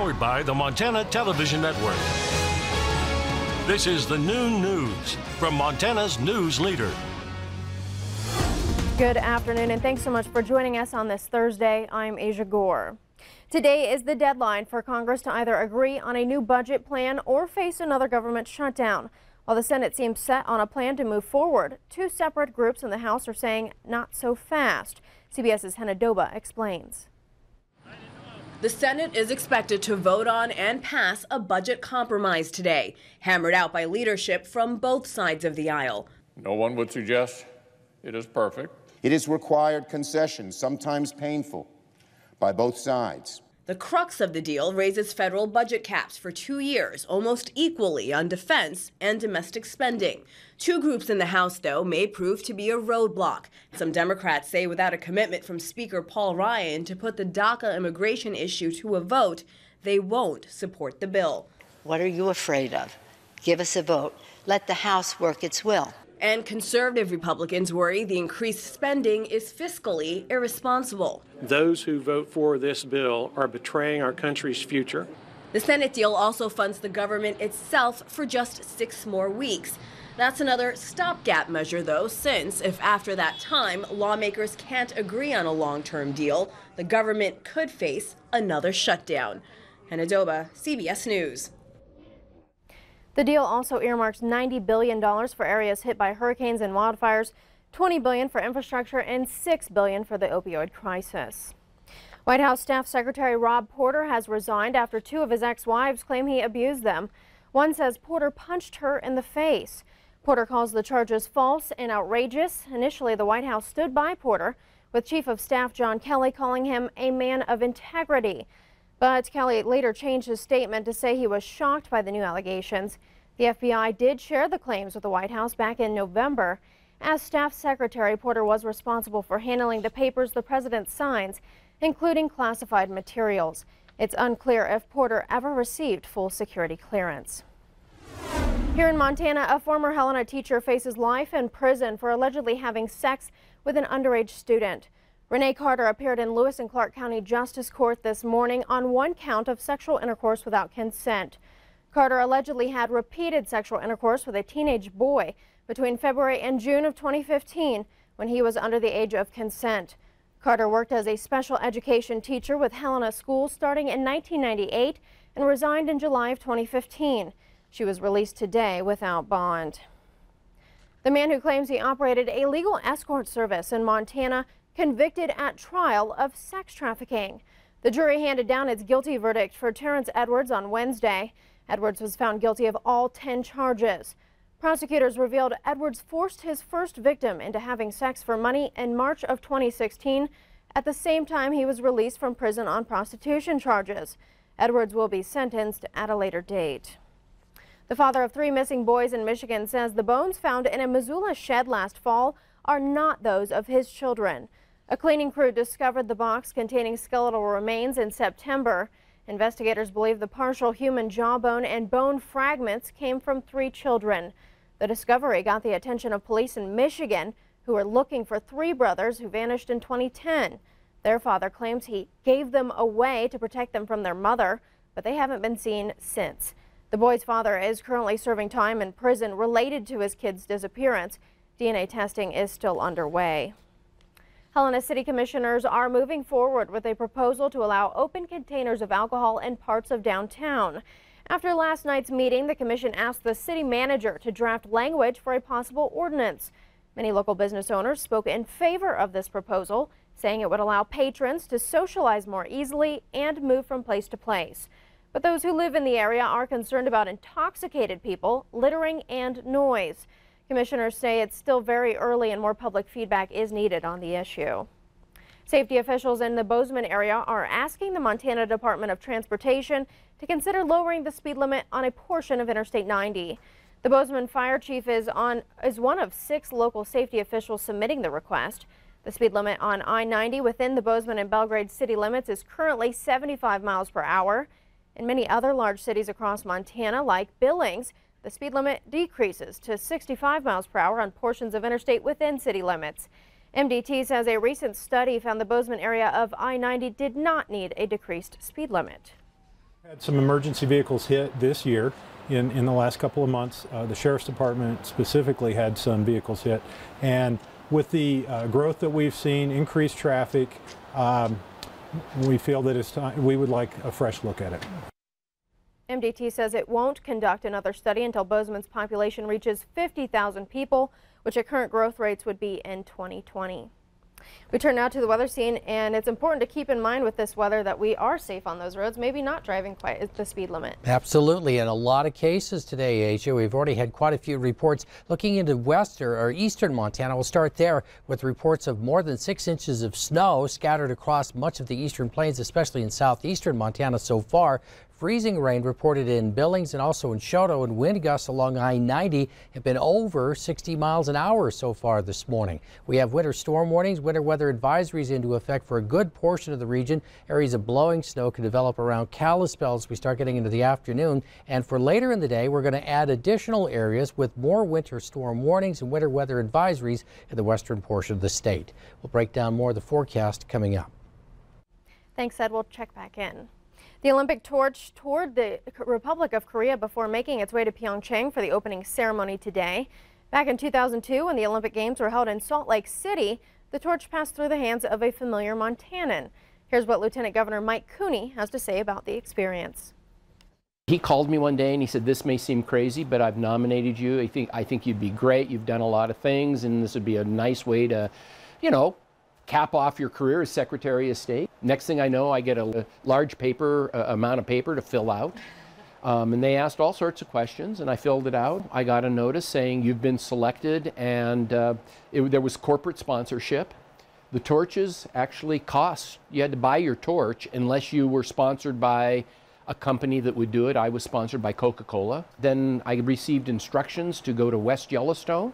Powered by the Montana Television Network. This is the Noon News from Montana's news leader. Good afternoon, and thanks so much for joining us on this Thursday. I'm Aja Goare. Today is the deadline for Congress to either agree on a new budget plan or face another government shutdown. While the Senate seems set on a plan to move forward, two separate groups in the House are saying not so fast. CBS's Helena explains. The Senate is expected to vote on and pass a budget compromise today, hammered out by leadership from both sides of the aisle. No one would suggest it is perfect. It has required concessions, sometimes painful, by both sides. The crux of the deal raises federal budget caps for 2 years, almost equally on defense and domestic spending. Two groups in the House, though, may prove to be a roadblock. Some Democrats say without a commitment from Speaker Paul Ryan to put the DACA immigration issue to a vote, they won't support the bill. What are you afraid of? Give us a vote. Let the House work its will. And conservative Republicans worry the increased spending is fiscally irresponsible. Those who vote for this bill are betraying our country's future. The Senate deal also funds the government itself for just 6 more weeks. That's another stopgap measure, though, since if after that time lawmakers can't agree on a long-term deal, the government could face another shutdown. Helena, CBS News. The deal also earmarks $90 billion for areas hit by hurricanes and wildfires, $20 billion for infrastructure, and $6 billion for the opioid crisis. White House Staff Secretary Rob Porter has resigned after 2 of his ex-wives claim he abused them. One says Porter punched her in the face. Porter calls the charges false and outrageous. Initially, the White House stood by Porter, with Chief of Staff John Kelly calling him a man of integrity. But Kelly later changed his statement to say he was shocked by the new allegations. The FBI did share the claims with the White House back in November. As Staff Secretary, Porter was responsible for handling the papers the president signs, including classified materials. It's unclear if Porter ever received full security clearance. Here in Montana, a former Helena teacher faces life in prison for allegedly having sex with an underage student. Renee Carter appeared in Lewis and Clark County Justice Court this morning on 1 count of sexual intercourse without consent. Carter allegedly had repeated sexual intercourse with a teenage boy between February and June of 2015 when he was under the age of consent. Carter worked as a special education teacher with Helena schools starting in 1998 and resigned in July of 2015. She was released today without bond. The man who claims he operated a legal escort service in Montana convicted at trial of sex trafficking. The jury handed down its guilty verdict for Terrence Edwards on Wednesday. Edwards was found guilty of all 10 charges. Prosecutors revealed Edwards forced his first victim into having sex for money in March of 2016. At the same time, he was released from prison on prostitution charges. Edwards will be sentenced at a later date. The father of 3 missing boys in Michigan says the bones found in a Missoula shed last fall are not those of his children. A cleaning crew discovered the box containing skeletal remains in September. Investigators believe the partial human jawbone and bone fragments came from 3 children. The discovery got the attention of police in Michigan, who are looking for 3 brothers who vanished in 2010. Their father claims he gave them away to protect them from their mother, but they haven't been seen since. The boy's father is currently serving time in prison related to his kid's disappearance. DNA testing is still underway. Helena City Commissioners are moving forward with a proposal to allow open containers of alcohol in parts of downtown. After last night's meeting, the commission asked the city manager to draft language for a possible ordinance. Many local business owners spoke in favor of this proposal, saying it would allow patrons to socialize more easily and move from place to place. But those who live in the area are concerned about intoxicated people, littering, and noise. Commissioners say it's still very early and more public feedback is needed on the issue. Safety officials in the Bozeman area are asking the Montana Department of Transportation to consider lowering the speed limit on a portion of Interstate 90. The Bozeman fire chief is one of 6 local safety officials submitting the request. The speed limit on I-90 within the Bozeman and Belgrade city limits is currently 75 miles per hour. In many other large cities across Montana, like Billings, the speed limit decreases to 65 miles per hour on portions of interstate within city limits. MDT says a recent study found the Bozeman area of I-90 did not need a decreased speed limit. Had some emergency vehicles hit this year in the last couple of months. The Sheriff's Department specifically had some vehicles hit. And with the growth that we've seen, increased traffic, we feel that it's time, we would like a fresh look at it. MDT says it won't conduct another study until Bozeman's population reaches 50,000 people, which at current growth rates would be in 2020. We turn now to the weather scene, and it's important to keep in mind with this weather that we are safe on those roads, maybe not driving quite at the speed limit. Absolutely, and a lot of cases today, Aja. We've already had quite a few reports looking into western or eastern Montana. We'll start there with reports of more than 6 inches of snow scattered across much of the eastern plains, especially in southeastern Montana so far. Freezing rain reported in Billings and also in Choteau, and wind gusts along I-90 have been over 60 miles an hour so far this morning. We have winter storm warnings, winter weather advisories into effect for a good portion of the region. Areas of blowing snow can develop around Kalispell as we start getting into the afternoon. And for later in the day, we're going to add additional areas with more winter storm warnings and winter weather advisories in the western portion of the state. We'll break down more of the forecast coming up. Thanks, Ed. We'll check back in. The Olympic torch toured the Republic of Korea before making its way to Pyeongchang for the opening ceremony today. Back in 2002, when the Olympic Games were held in Salt Lake City, the torch passed through the hands of a familiar Montanan. Here's what Lieutenant Governor Mike Cooney has to say about the experience. He called me one day and he said, "This may seem crazy, but I've nominated you. I think you'd be great. You've done a lot of things, and this would be a nice way to, you know, cap off your career as Secretary of State." Next thing I know, I get a large amount of paper to fill out. And they asked all sorts of questions, and I filled it out. I got a notice saying you've been selected, and there was corporate sponsorship. The torches actually cost. You had to buy your torch unless you were sponsored by a company that would do it. I was sponsored by Coca-Cola. Then I received instructions to go to West Yellowstone,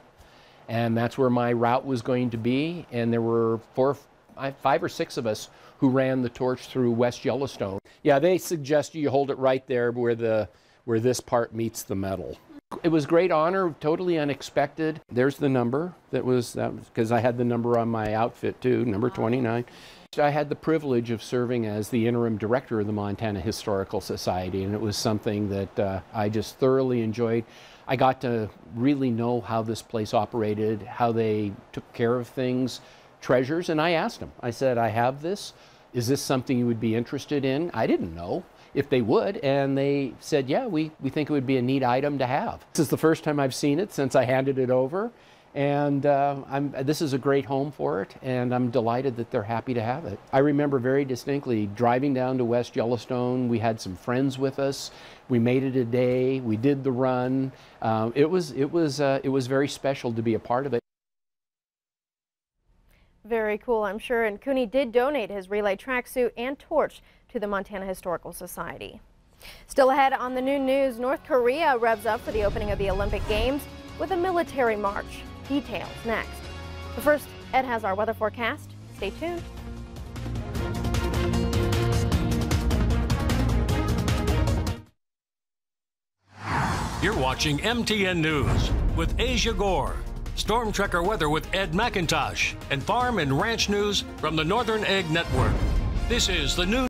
and that's where my route was going to be. And there were 5 or 6 of us who ran the torch through West Yellowstone. Yeah, they suggest you hold it right there where this part meets the metal. It was great honor, totally unexpected. There's the number that was because I had the number on my outfit too, number 29. I had the privilege of serving as the interim director of the Montana Historical Society, and it was something that I just thoroughly enjoyed. I got to really know how this place operated, how they took care of things, treasures, and I asked them. I said, "I have this. Is this something you would be interested in?" I didn't know if they would, and they said, "Yeah, we think it would be a neat item to have." This is the first time I've seen it since I handed it over, and this is a great home for it, and I'm delighted that they're happy to have it. I remember very distinctly driving down to West Yellowstone. We had some friends with us. We made it a day. We did the run. It was very special to be a part of it. Very cool, I'm sure. And Cooney did donate his relay tracksuit and torch to the Montana Historical Society. Still ahead on the noon news, North Korea revs up for the opening of the Olympic Games with a military march. Details next. But first, Ed has our weather forecast. Stay tuned. You're watching MTN News with Aja Goare. Storm Tracker weather with Ed McIntosh, and farm and ranch news from the Northern Egg Network. This is the new